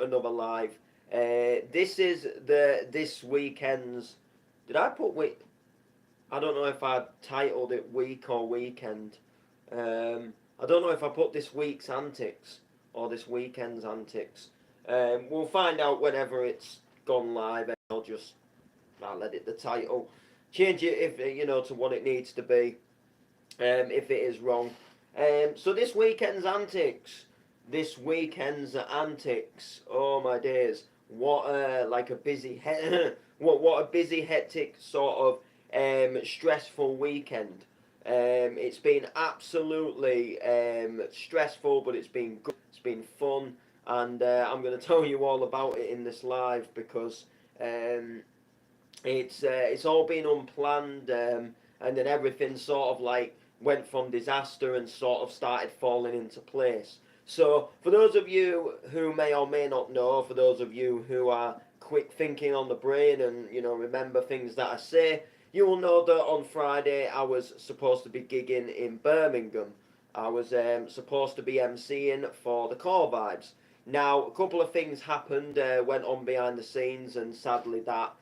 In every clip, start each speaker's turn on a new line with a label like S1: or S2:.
S1: another live. This is this weekend's. Did I put week? I don't know if I titled it week or weekend. I don't know if I put this week's antics or this weekend's antics. We'll find out whenever it's gone live. I'll edit the title, change it if to what it needs to be. If it is wrong. So this weekend's antics. This weekend's antics. Oh my days! What like a busy what a busy hectic sort of stressful weekend. It's been absolutely stressful, but it's been good. It's been fun, and I'm going to tell you all about it in this live because it's all been unplanned, and then everything sort of like went from disaster and sort of started falling into place. So, for those of you who may or may not know, for those of you who are quick thinking on the brain and remember things that I say, you will know that on Friday I was supposed to be gigging in Birmingham. I was supposed to be emceeing for the Core Vibes. Now, a couple of things happened, went on behind the scenes, and sadly that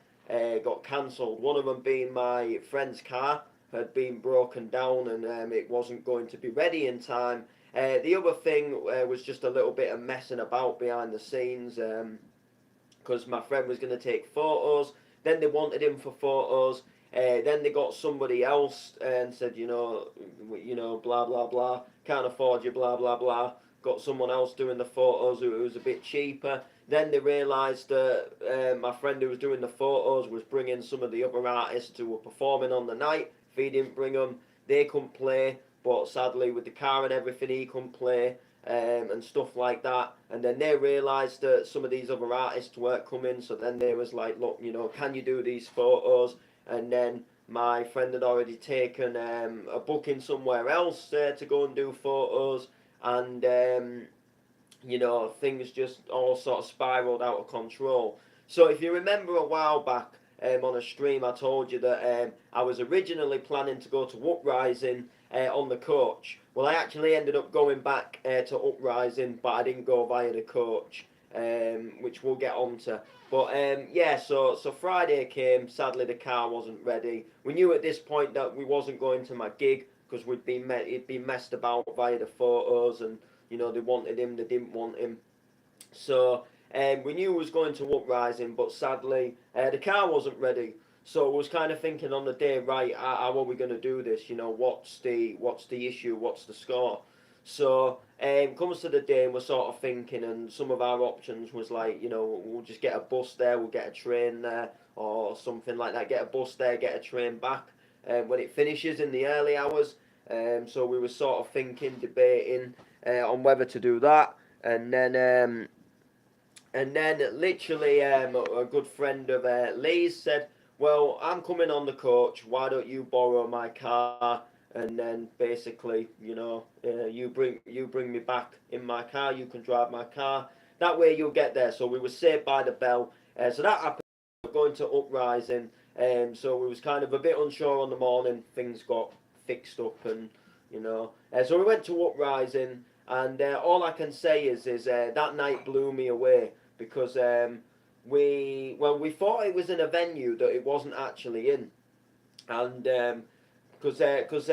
S1: got cancelled. One of them being my friend's car had been broken down and it wasn't going to be ready in time. The other thing was just a little bit of messing about behind the scenes because my friend was going to take photos. Then they wanted him for photos. Then they got somebody else and said, blah blah blah, can't afford you, blah blah blah. Got someone else doing the photos who was a bit cheaper. Then they realised that my friend who was doing the photos was bringing some of the other artists who were performing on the night. If he didn't bring them, they couldn't play. But sadly, with the car and everything, he couldn't play and stuff like that. And then they realised that some of these other artists weren't coming. So then they was like, look, can you do these photos? And then my friend had already taken a booking somewhere else to go and do photos. And things just all sort of spiraled out of control. So if you remember a while back on a stream, I told you that I was originally planning to go to Uprising on the coach. Well, I actually ended up going back to Uprising, but I didn't go via the coach, which we'll get onto. But yeah, so Friday came. Sadly, the car wasn't ready. We knew at this point that we wasn't going to my gig because it'd been messed about via the photos, and they wanted him, they didn't want him. So we knew we was going to Uprising, but sadly the car wasn't ready. So I was kind of thinking on the day, right, how are we going to do this? What's the issue? What's the score? So comes to the day, and we're sort of thinking, and some of our options was like, we'll just get a bus there, we'll get a train there, or something like that. Get a bus there, get a train back when it finishes in the early hours. So we were sort of thinking, debating on whether to do that, and then literally a good friend of Lee's said, well, I'm coming on the coach, why don't you borrow my car, and then basically, you bring me back in my car, you can drive my car, that way you'll get there. So we were saved by the bell. So that happened. We're going to Uprising, so we was kind of a bit unsure on the morning. Things got fixed up, and so we went to Uprising, and all I can say is that night blew me away because we thought it was in a venue that it wasn't actually in, and because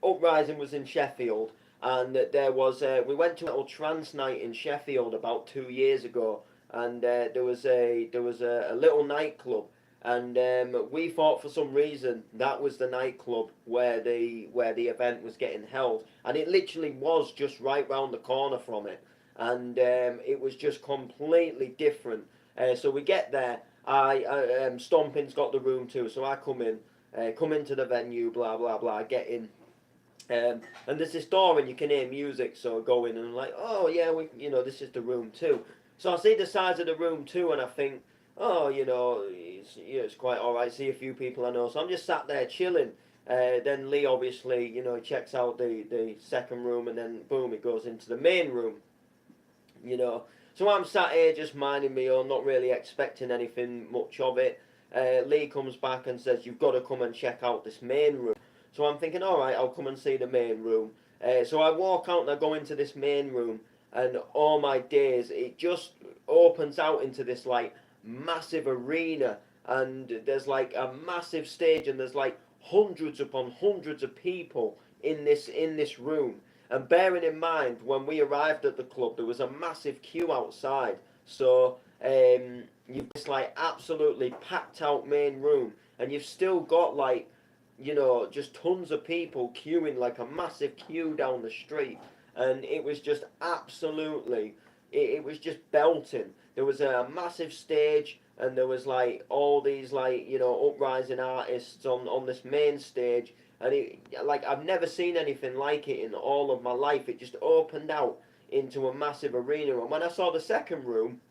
S1: Uprising was in Sheffield, and there was we went to a little trance night in Sheffield about 2 years ago, and there was a little nightclub, and we thought for some reason that was the nightclub where the event was getting held, and it literally was just right round the corner from it, and it was just completely different. So we get there. Stomping's got the room too, so I come into the venue, blah blah blah, get in. And there's this door and you can hear music, so I go in and I'm like, oh yeah, this is the room too. So I see the size of the room too, and I think, oh, it's quite alright, see a few people I know. So I'm just sat there chilling. Then Lee obviously, checks out the second room, and then boom, it goes into the main room. So I'm sat here just minding me own, not really expecting anything much of it. Lee comes back and says, you've got to come and check out this main room. So I'm thinking, alright, I'll come and see the main room. So I walk out and I go into this main room, and all my days, opens out into this like massive arena, and there's like a massive stage, and there's like hundreds upon hundreds of people in this room. And bearing in mind, when we arrived at the club, there was a massive queue outside. So you've this like absolutely packed out main room, and you've still got like, just tons of people queuing, like a massive queue down the street. And it was just absolutely, it was just belting. There was a massive stage, and there was like all these like, uprising artists on this main stage. And it, like, I've never seen anything like it in all of my life. It just opened out into a massive arena. And when I saw the second room,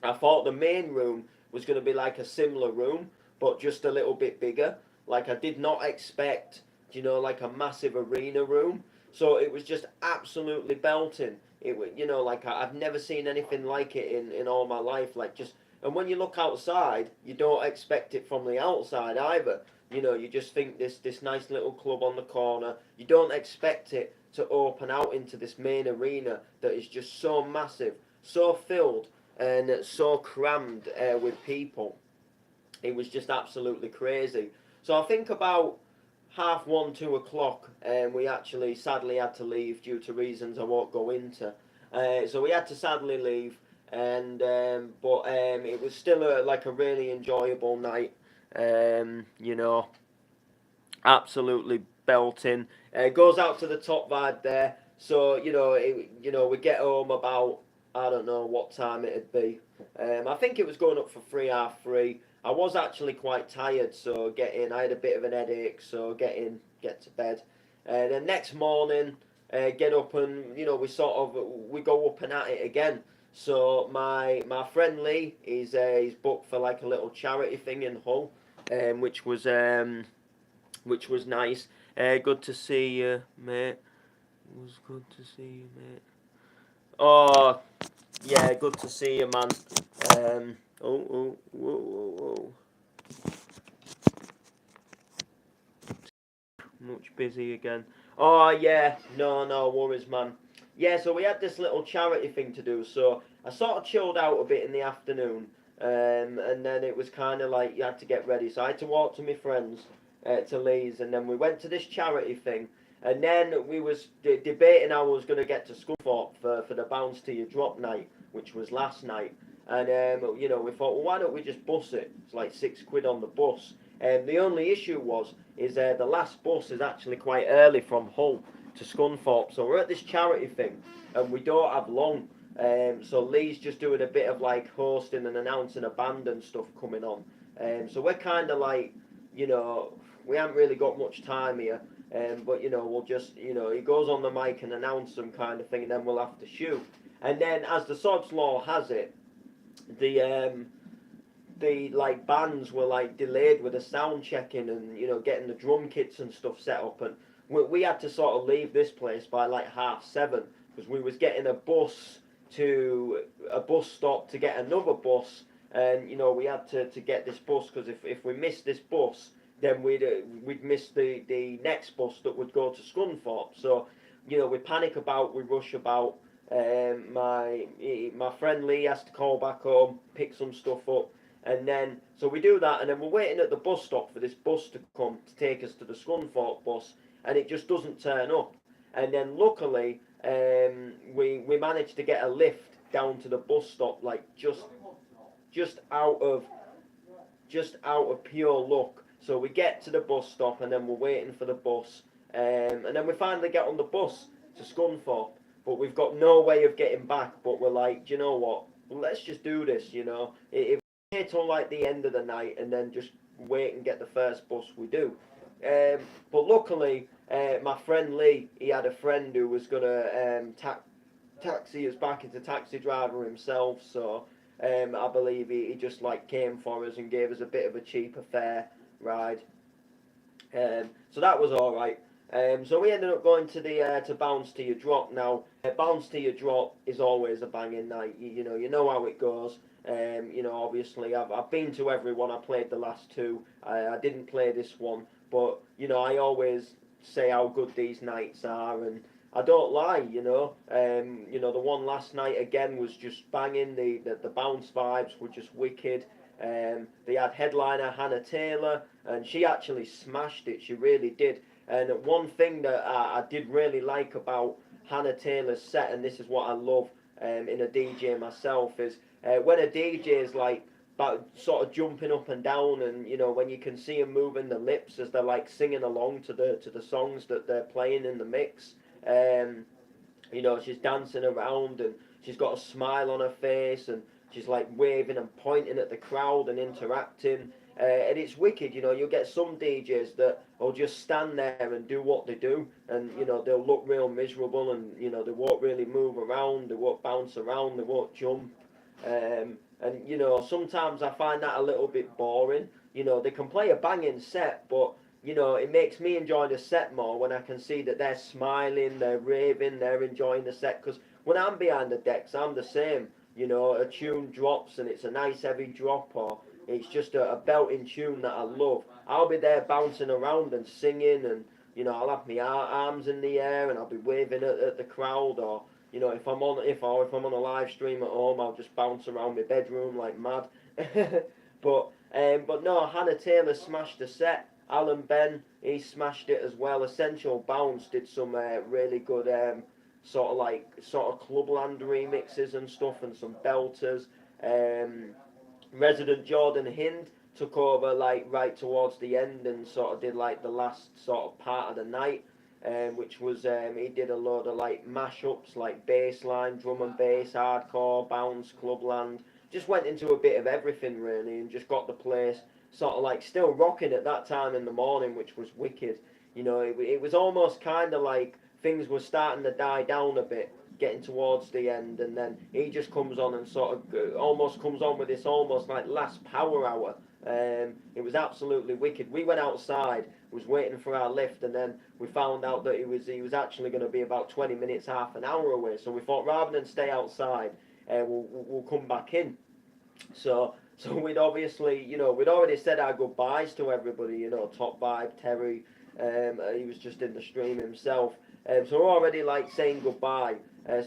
S1: I thought the main room was going to be like a similar room, but just a little bit bigger. Like, I did not expect, like a massive arena room. So it was just absolutely belting. It was, like I've never seen anything like it in all my life. Like, just, and when you look outside, you don't expect it from the outside either. You just think this nice little club on the corner. You don't expect it to open out into this main arena that is just so massive, so filled, and so crammed with people. It was just absolutely crazy. So I think about 1:30, 2 o'clock, and we actually sadly had to leave due to reasons I won't go into. So we had to sadly leave, and it was still like a really enjoyable night. You know, absolutely belting. Goes out to the top vibe there. So we get home about, I don't know what time it'd be. I think it was going up for 3:30. I was actually quite tired, so I had a bit of an headache, so get to bed. The next morning, get up and we go up and at it again. So my friend Lee, he's booked for like a little charity thing in Hull, which was nice. Good to see you, mate. It was good to see you, mate. Oh, yeah, good to see you, man. Whoa, whoa, whoa. Much busy again. Oh, yeah, no worries, man. Yeah, so we had this little charity thing to do, so I sort of chilled out a bit in the afternoon, and then it was kind of like you had to get ready, so I had to walk to my friends, to Lee's, and then we went to this charity thing, and then we was debating how I was going to get to Scunthorpe for the Bounce to Your Drop night, which was last night, and we thought, well, why don't we just bus it? It's like £6 on the bus. The only issue is the last bus is actually quite early from Hull to Scunthorpe, so we're at this charity thing, and we don't have long. So Lee's just doing a bit of like hosting and announcing a band and stuff coming on. So we're kind of like, we haven't really got much time here. But we'll just, he goes on the mic and announce some kind of thing, and then we'll have to shoot. And then, as the sod's law has it, the like bands were like delayed with the sound checking and getting the drum kits and stuff set up, and we had to sort of leave this place by like 7:30 because we was getting a bus to a bus stop to get another bus, and we had to get this bus because if we missed this bus, then we'd miss the next bus that would go to Scunthorpe. So we panic about, we rush about. My friend Lee has to call back home, pick some stuff up, and then so we do that, and then we're waiting at the bus stop for this bus to come to take us to the Scunthorpe bus, and it just doesn't turn up. And then luckily, we managed to get a lift down to the bus stop, like just out of pure luck. So we get to the bus stop, and then we're waiting for the bus, and then we finally get on the bus to Scunthorpe, but we've got no way of getting back. But we're like, do you know what? Well, let's just do this. If we wait till like the end of the night and then just wait and get the first bus, we do. But luckily, my friend Lee, he had a friend who was gonna taxi us back. As a taxi driver himself, so I believe he just like came for us and gave us a bit of a cheaper fare ride. So that was all right. So we ended up going to Bounce to Your Drop. Now, Bounce to Your Drop is always a banging night. You know how it goes. Obviously I've been to every one. I played the last two. I didn't play this one, but I always say how good these nights are, and I don't lie, the one last night again was just banging. The bounce vibes were just wicked. They had headliner Hannah Taylor, and she actually smashed it. She really did. And one thing that I did really like about Hannah Taylor's set, and this is what I love in a DJ myself, is when a DJ is like sort of jumping up and down, and when you can see them moving the lips as they're like singing along to the songs that they're playing in the mix. Um, she's dancing around and she's got a smile on her face and she's like waving and pointing at the crowd and interacting. And it's wicked, you'll get some DJs that will just stand there and do what they do, and they'll look real miserable, and they won't really move around, they won't bounce around, they won't jump. And sometimes I find that a little bit boring. They can play a banging set, but it makes me enjoy the set more when I can see that they're smiling, they're raving, they're enjoying the set. Because when I'm behind the decks, I'm the same. A tune drops and it's a nice heavy drop, or it's just a belting tune that I love. I'll be there bouncing around and singing, and I'll have my arms in the air and I'll be waving at the crowd, or if I'm on a live stream at home, I'll just bounce around my bedroom like mad. But no, Hannah Taylor smashed the set. Alan Ben, he smashed it as well. Essential Bounce did some really good sort of clubland remixes and stuff, and some belters. Resident Jordan Hind took over like right towards the end and sort of did like the last sort of part of the night, which was he did a load of like mashups like bassline, drum and bass, hardcore, bounce, clubland. Just went into a bit of everything really, and just got the place sort of like still rocking at that time in the morning, which was wicked. It was almost kind of like things were starting to die down a bit, getting towards the end, and then he just comes on and sort of almost comes on with this almost like last power hour. It was absolutely wicked. We went outside, was waiting for our lift, and then we found out that he was actually going to be about 20 minutes, half an hour away. So we thought rather than stay outside, we'll come back in. So we'd obviously, we'd already said our goodbyes to everybody, Top Vibe, Terry, he was just in the stream himself. So we're already like saying goodbye.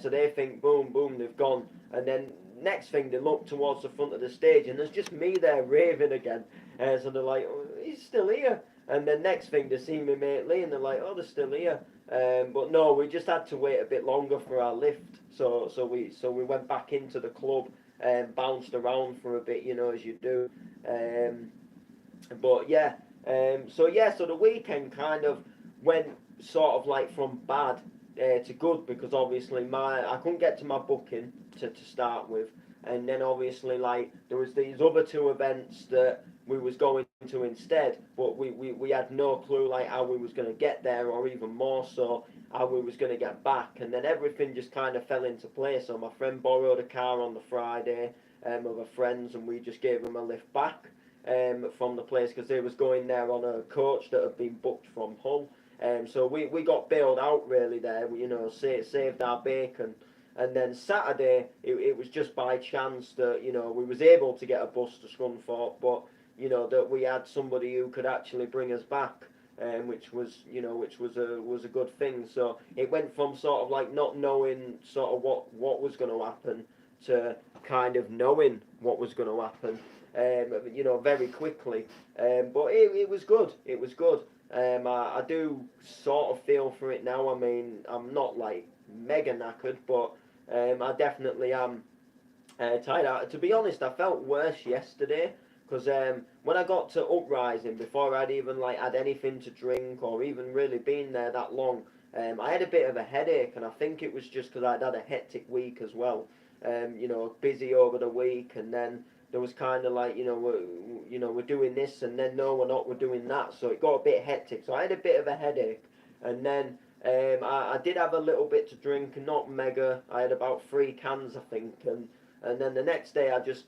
S1: So they think, boom, boom, they've gone. And then next thing, they look towards the front of the stage, and there's just me there raving again. So they're like, oh, he's still here. And then next thing, they see me mate Lee, and they're like, oh, they're still here. But no, we just had to wait a bit longer for our lift. So we went back into the club and bounced around for a bit, as you do. But yeah, so the weekend kind of went sort of like from bad to good, because obviously I couldn't get to my booking to start with, and then obviously like there was these other two events that we was going to instead, but we had no clue like how we was going to get there, or even more so how we was going to get back. And then everything just kind of fell into place. So my friend borrowed a car on the Friday of a friend's, and we just gave him a lift back from the place, because they was going there on a coach that had been booked from Hull. So we got bailed out really there, saved our bacon. And then Saturday, it was just by chance that, we was able to get a bus to Scunthorpe, but, that we had somebody who could actually bring us back, which was a good thing. So it went from sort of like not knowing sort of what was going to happen to kind of knowing what was going to happen, very quickly. But it was good. It was good. I do sort of feel for it now. I mean, I'm not like mega knackered, but I definitely am tired out. To be honest, I felt worse yesterday, because when I got to Uprising, before I'd even like had anything to drink or even really been there that long, I had a bit of a headache, and I think it was just because I'd had a hectic week as well. Busy over the week, and then there was kind of like, we're doing this, and then no, we're not, we're doing that. So it got a bit hectic. So I had a bit of a headache, and then I did have a little bit to drink, not mega. I had about 3 cans, I think, and then the next day I just,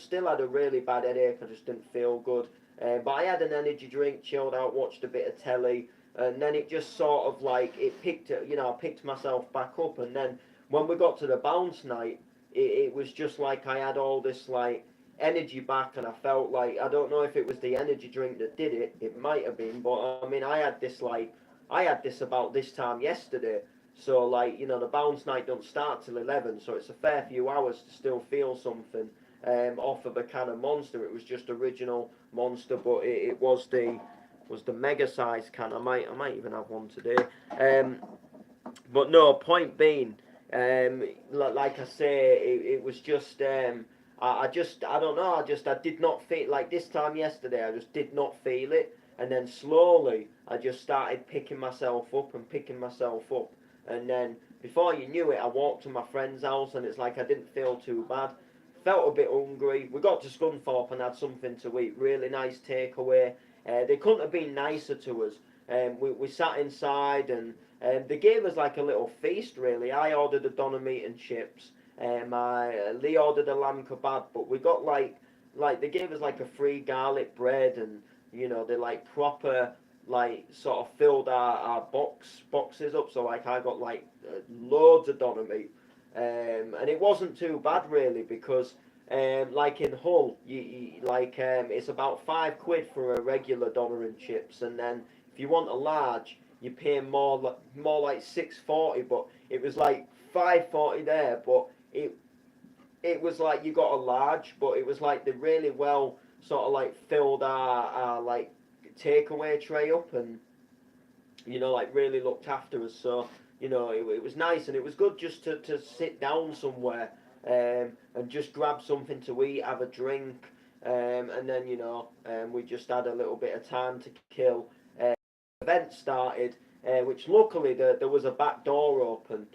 S1: still had a really bad headache. I just didn't feel good. But I had an energy drink, chilled out, watched a bit of telly, and then it just sort of like, I picked myself back up. And then when we got to the bounce night, it was just like I had all this like energy back, and I felt like, I don't know if it was the energy drink that did it might have been, but I mean I had this about this time yesterday. So like, you know, the bounce night don't start till 11, so it's a fair few hours to still feel something off of a can of Monster. It was just original Monster, but it was the mega size can. I might even have one today. Um, but no, point being, like I say, it was just I don't know. I did not feel like this time yesterday. I just did not feel it, and then slowly I just started picking myself up and picking myself up, and then before you knew it, I walked to my friend's house, and it's like I didn't feel too bad. Felt a bit hungry. We got to Scunthorpe and had something to eat. Really nice takeaway. They couldn't have been nicer to us. We sat inside and they gave us like a little feast, really. I ordered a doner meat and chips. Lee ordered a lamb kebab, but we got like they gave us like a free garlic bread, and you know they like proper like sort of filled our boxes up. So like I got like loads of doner meat, and it wasn't too bad really because. Like in Hull, it's about £5 for a regular doner and chips, and then if you want a large, you pay more like 6.40, but it was like 5.40 there, but it was like you got a large, but it was like they really well sort of like filled our like takeaway tray up, and you know like really looked after us. So you know it was nice, and it was good just to sit down somewhere and just grab something to eat, have a drink, and then you know we just had a little bit of time to kill. Event started, which luckily there was a back door open,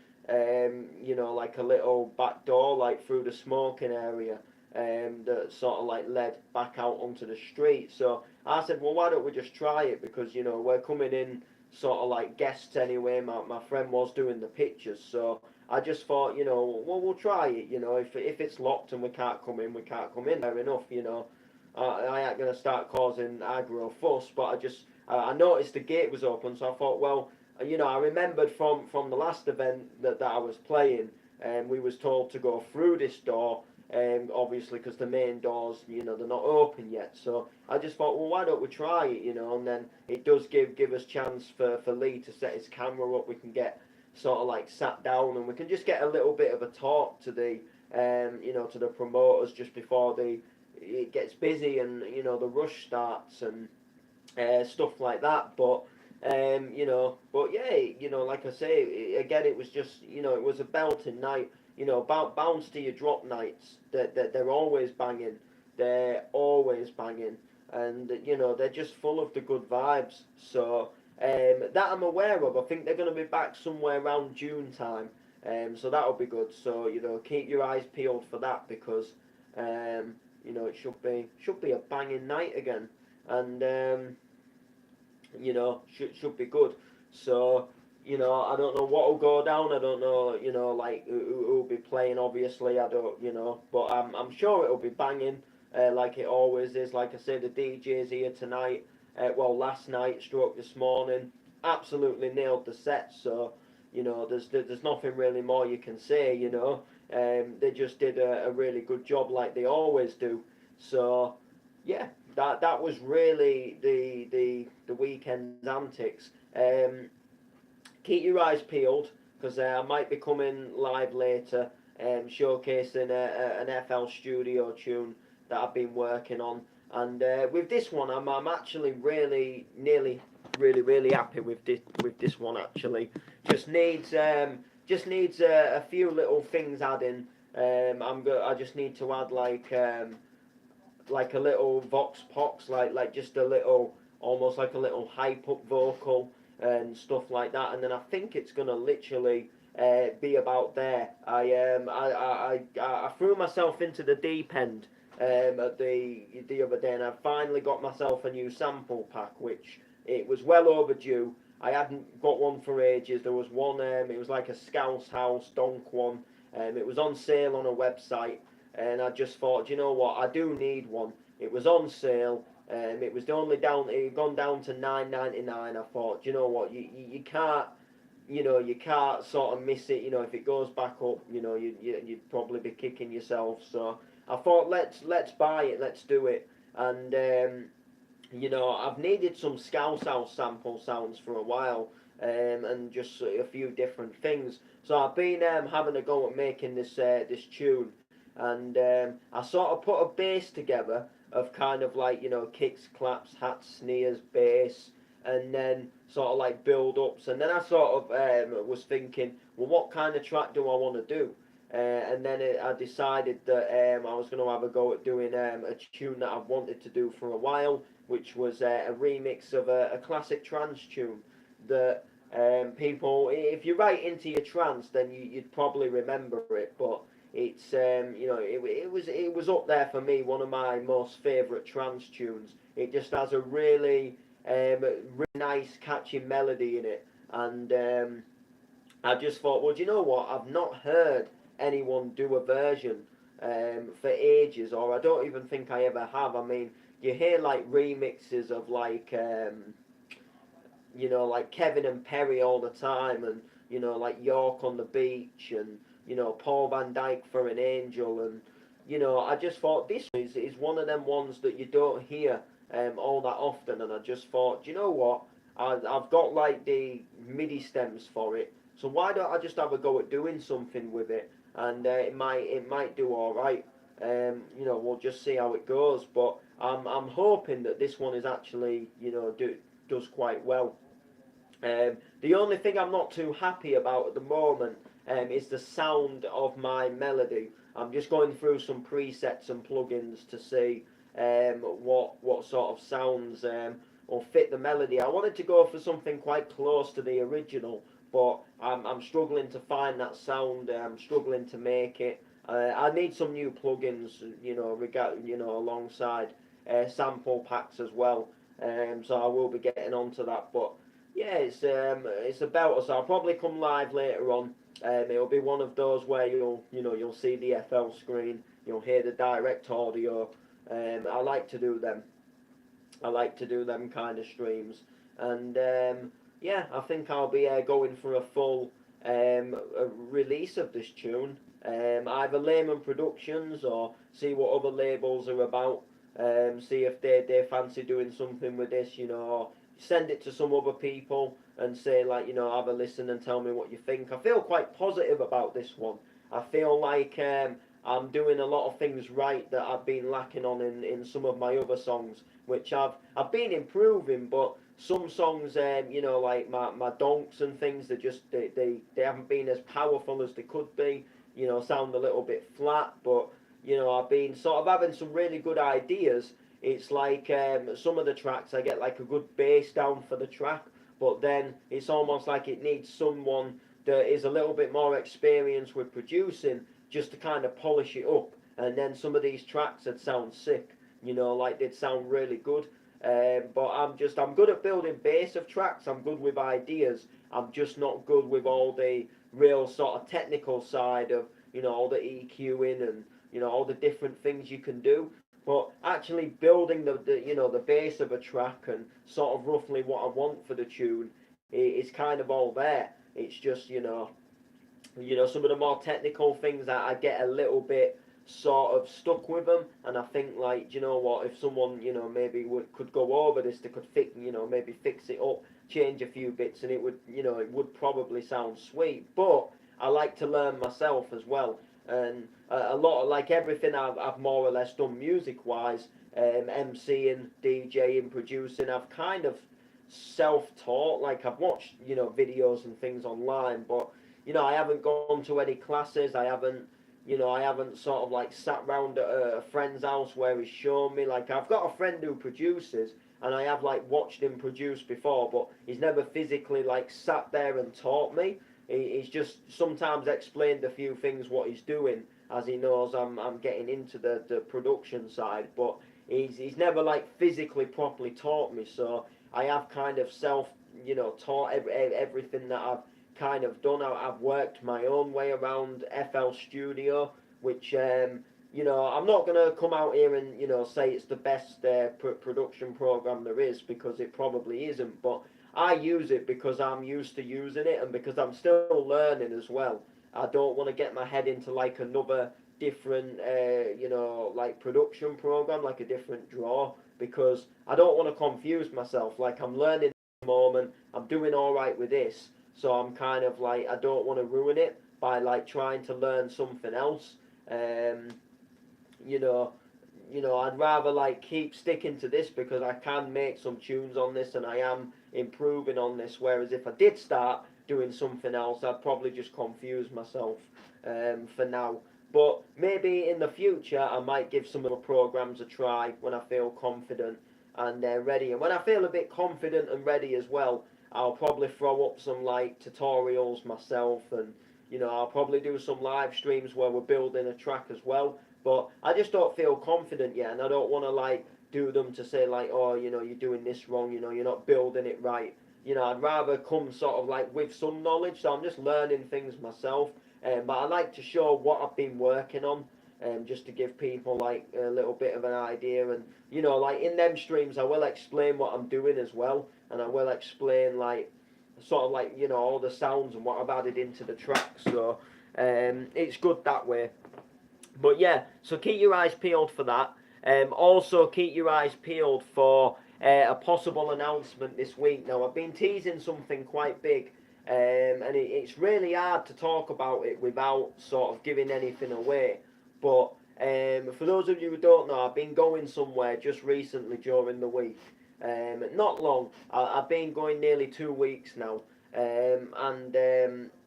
S1: you know, like a little back door, like through the smoking area, that sort of like led back out onto the street. So I said, well, why don't we just try it? Because, you know, we're coming in sort of like guests anyway. My friend was doing the pictures, so I just thought, you know, well, we'll try it. You know, if it's locked and we can't come in, we can't come in. Fair enough, you know. I ain't gonna start causing aggro fuss, but I noticed the gate was open, so I thought, well, you know, I remembered from the last event that I was playing, and we was told to go through this door, obviously because the main doors, you know, they're not open yet. So I just thought, well, why don't we try it, you know? And then it does give us chance for Lee to set his camera up. We can get sort of like sat down, and we can just get a little bit of a talk to the, you know, to the promoters just before it gets busy and you know the rush starts and stuff like that. But you know, but yeah, you know, like I say, again, it was just you know, it was a belting night. You know, about bounce to your drop nights. They're always banging. They're always banging, and you know they're just full of the good vibes. So that I'm aware of. I think they're going to be back somewhere around June time. So that'll be good. So you know, keep your eyes peeled for that because you know it should be a banging night again, and you know, should be good. So, you know, I don't know what will go down. I don't know, you know, like who will be playing. Obviously, I don't, you know, but I'm sure it'll be banging, like it always is. Like I said, the DJ's here tonight. Well, last night, stroke this morning, absolutely nailed the set. So, you know, there's nothing really more you can say. You know, they just did a really good job, like they always do. So, yeah, that was really the weekend's antics. Keep your eyes peeled because I might be coming live later, showcasing an FL Studio tune that I've been working on. And with this one, I'm actually really happy with this one. Actually, just needs a few little things adding. I just need to add like a little vox pox, like just a little, almost like a little hype up vocal and stuff like that. And then I think it's gonna literally be about there. I threw myself into the deep end at the other day, and I finally got myself a new sample pack, which it was well overdue. I hadn't got one for ages. There was one. It was like a Scouse House Donk one. It was on sale on a website, and I just thought, you know what, I do need one. It was on sale, it was only down, it had gone down to £9.99. I thought, you know what, you can't, you know, you can't sort of miss it. You know, if it goes back up, you know, you'd probably be kicking yourself. So I thought, let's buy it, let's do it, and you know, I've needed some Scouse House sample sounds for a while. and just a few different things. So I've been having a go at making this tune, and I sort of put a bass together of kind of like, kicks, claps, hats, sneers, bass, and then sort of like build ups, and then I sort of was thinking, well, what kind of track do I want to do? And then I decided that I was going to have a go at doing a tune that I've wanted to do for a while, which was a remix of a classic trance tune that people, if you're right into your trance, then you'd probably remember it. But it's it was up there for me, one of my most favourite trance tunes. It just has a really nice, catchy melody in it, and I just thought, well, do you know what? I've not heard anyone do a version for ages, or I don't even think I ever have. I mean, you hear like remixes of like like Kevin and Perry all the time, and like York on the Beach, and Paul Van Dyke for an Angel, and I just thought this is one of them ones that you don't hear all that often, and I just thought, do you know what? I've got like the MIDI stems for it, so why don't I just have a go at doing something with it, and it might do all right. We'll just see how it goes, but I'm hoping that this one is actually does quite well. The only thing I'm not too happy about at the moment is the sound of my melody. I'm just going through some presets and plugins to see what sort of sounds will fit the melody. I wanted to go for something quite close to the original, but I'm struggling to find that sound. I'm struggling to make it. I need some new plugins, alongside sample packs as well. So I will be getting onto that, but yeah, it's about us. I'll probably come live later on. It'll be one of those where you'll see the FL screen, you'll hear the direct audio. I like to do them. I like to do them kind of streams, and yeah, I think I'll be going for a full release of this tune. Either Layman Productions or see what other labels are about. See if they fancy doing something with this, or send it to some other people and say like, have a listen and tell me what you think. I feel quite positive about this one. I feel like I'm doing a lot of things right that I've been lacking on in some of my other songs, which I've been improving, but some songs, like my donks and things, they haven't been as powerful as they could be. Sound a little bit flat, but I've been sort of having some really good ideas. It's like some of the tracks I get like a good bass down for the track, but then it's almost like it needs someone that is a little bit more experienced with producing just to kind of polish it up. And then some of these tracks would sound sick, like they'd sound really good. But I'm good at building base of tracks. I'm good with ideas. I'm just not good with all the real sort of technical side of all the EQing and all the different things you can do. But actually building the base of a track and sort of roughly what I want for the tune is kind of all there. It's just some of the more technical things that I get a little bit sort of stuck with them, and I think like, do you know what, if someone maybe could go over this, they could maybe fix it up, change a few bits, and it would probably sound sweet. But I like to learn myself as well, and a lot of like everything I've more or less done music wise, MCing, DJing, producing, I've kind of self-taught. Like I've watched videos and things online, but I haven't gone to any classes. I haven't sort of like sat round at a friend's house where he's shown me. Like I've got a friend who produces, and I have like watched him produce before, but he's never physically like sat there and taught me. He's just sometimes explained a few things what he's doing, as he knows I'm getting into the production side, but he's never like physically properly taught me. So I have kind of self taught everything that I've kind of done. I've worked my own way around FL Studio, which I'm not gonna come out here and say it's the best production program there is, because it probably isn't. But I use it because I'm used to using it, and because I'm still learning as well. I don't want to get my head into like another different like production program, like a different draw, because I don't want to confuse myself. Like I'm learning moment. I'm doing all right with this, so I'm kind of like I don't want to ruin it by like trying to learn something else. Um, you know, I'd rather like keep sticking to this because I can make some tunes on this and I am improving on this. Whereas if I did start doing something else, I'd probably just confuse myself for now. But maybe in the future, I might give some of the programs a try when I feel confident and ready. And when I feel a bit confident and ready as well, I'll probably throw up some like tutorials myself, and I'll probably do some live streams where we're building a track as well. But I just don't feel confident yet, and I don't want to like do them to say like, oh, you're doing this wrong, you're not building it right. I'd rather come sort of like with some knowledge, so I'm just learning things myself. But I like to show what I've been working on, just to give people like a little bit of an idea. And like in them streams, I will explain what I'm doing as well, and I will explain like sort of like all the sounds and what I've added into the track. So it's good that way. But yeah, so keep your eyes peeled for that. Also, keep your eyes peeled for a possible announcement this week. Now, I've been teasing something quite big, and it's really hard to talk about it without sort of giving anything away. But for those of you who don't know, I've been going somewhere just recently during the week. Not long. I've been going nearly 2 weeks now, and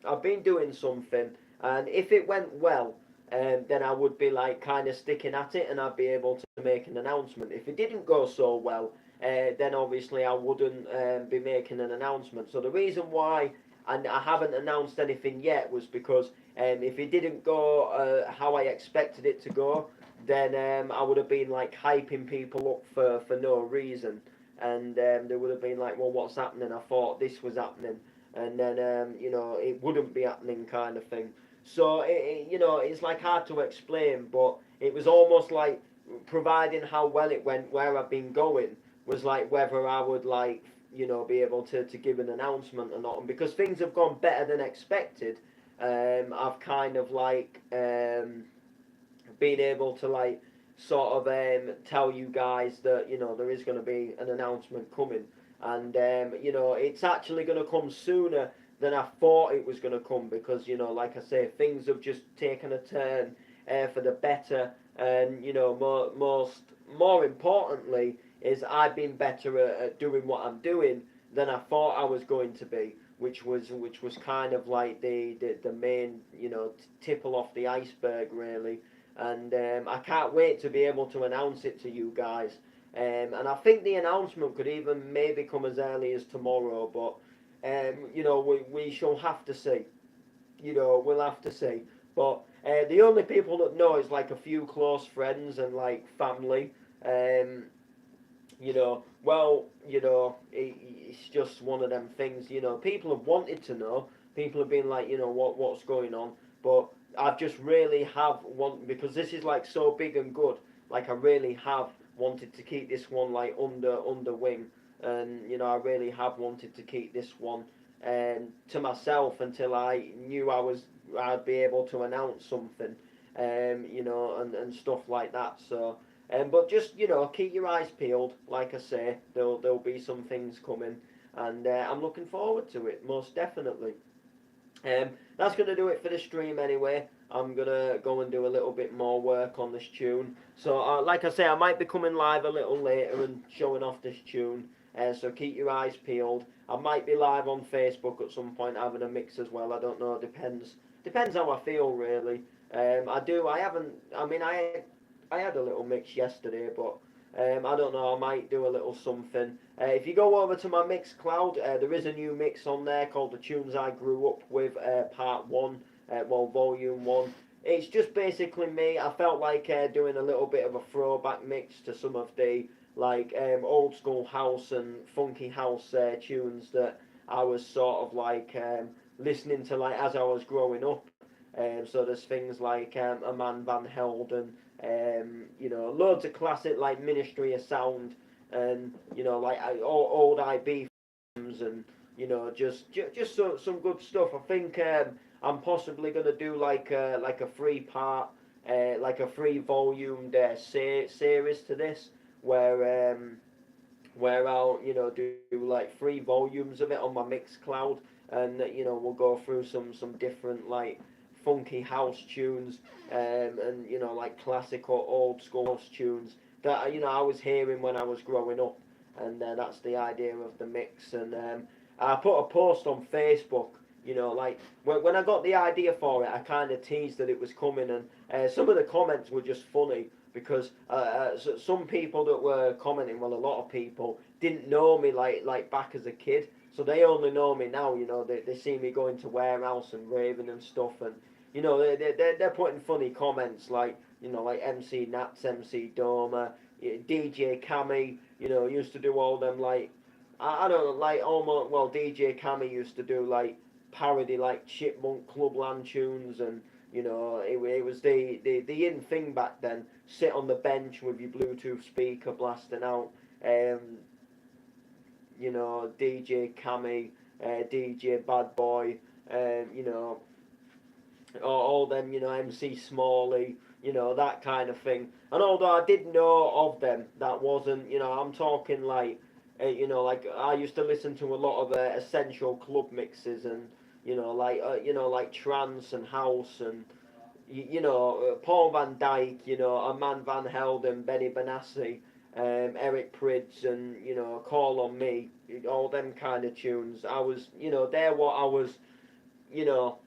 S1: I've been doing something. And if it went well, then I would be like kind of sticking at it and I'd be able to make an announcement. If it didn't go so well, then obviously I wouldn't be making an announcement. So the reason why I haven't announced anything yet was because if it didn't go how I expected it to go, then I would have been like hyping people up for no reason. And they would have been like, well, what's happening? I thought this was happening. And then, it wouldn't be happening kind of thing. So it's like hard to explain, but it was almost like providing how well it went, where I've been going, was like whether I would like be able to give an announcement or not. And because things have gone better than expected, I've kind of like been able to like sort of tell you guys that there is going to be an announcement coming, and it's actually going to come sooner than I thought it was going to come because like I say, things have just taken a turn for the better, and more importantly is I've been better at doing what I'm doing than I thought I was going to be, which was kind of like the main tipple off the iceberg really. And I can't wait to be able to announce it to you guys. And I think the announcement could even maybe come as early as tomorrow, but we shall have to see. We'll have to see. But the only people that know is like a few close friends and like family. It's just one of them things. People have wanted to know. People have been like, what's going on, but I've just really have want because this is like so big and good. Like I really have wanted to keep this one like under wing, and I really have wanted to keep this one to myself until I knew I'd be able to announce something, and stuff like that. So. But just keep your eyes peeled. Like I say, there'll be some things coming, and I'm looking forward to it most definitely. That's going to do it for the stream anyway. I'm going to go and do a little bit more work on this tune. So, like I say, I might be coming live a little later and showing off this tune. So keep your eyes peeled. I might be live on Facebook at some point having a mix as well. I don't know. Depends how I feel really. I haven't. I mean, I had a little mix yesterday, but I don't know. I might do a little something. If you go over to my Mixcloud, there is a new mix on there called The Tunes I Grew Up With, Part 1, Volume 1. It's just basically me. I felt like doing a little bit of a throwback mix to some of the like old school house and funky house tunes that I was sort of like listening to like as I was growing up. So there's things like A Man Van Helden, loads of classic like Ministry of Sound, and like old IB films, and just some good stuff. I think I'm possibly going to do like a 3-part, like a 3-volumed series to this, where where I'll, do like 3 volumes of it on my Mixcloud, and we'll go through some different like funky house tunes, and like classic or old school house tunes that I was hearing when I was growing up, and that's the idea of the mix. And I put a post on Facebook. Like when I got the idea for it, I kind of teased that it was coming, and some of the comments were just funny because some people that were commenting, well, a lot of people didn't know me like back as a kid, so they only know me now. They see me going to warehouse and raving and stuff, and they're putting funny comments like like MC Nats, MC Doma, DJ Cammy. Used to do all them like I don't know, like almost, well, DJ Cammy used to do like parody like Chipmunk Clubland tunes, and it was the in thing back then. Sit on the bench with your Bluetooth speaker blasting out, DJ Cammy, DJ Bad Boy, all them, MC Smalley, that kind of thing. And although I did know of them, that wasn't, I'm talking like, like I used to listen to a lot of essential club mixes, and like trance and house, and Paul Van Dyke, Aman Van Helden, Benny Benassi, Eric Prydz, and Call on Me, all them kind of tunes. I was, they're what I was, you know,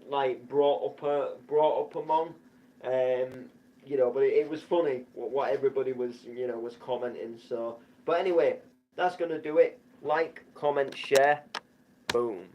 S1: like brought up among. But it was funny what everybody was was commenting. So, but anyway, that's gonna do it. Like, comment, share, boom.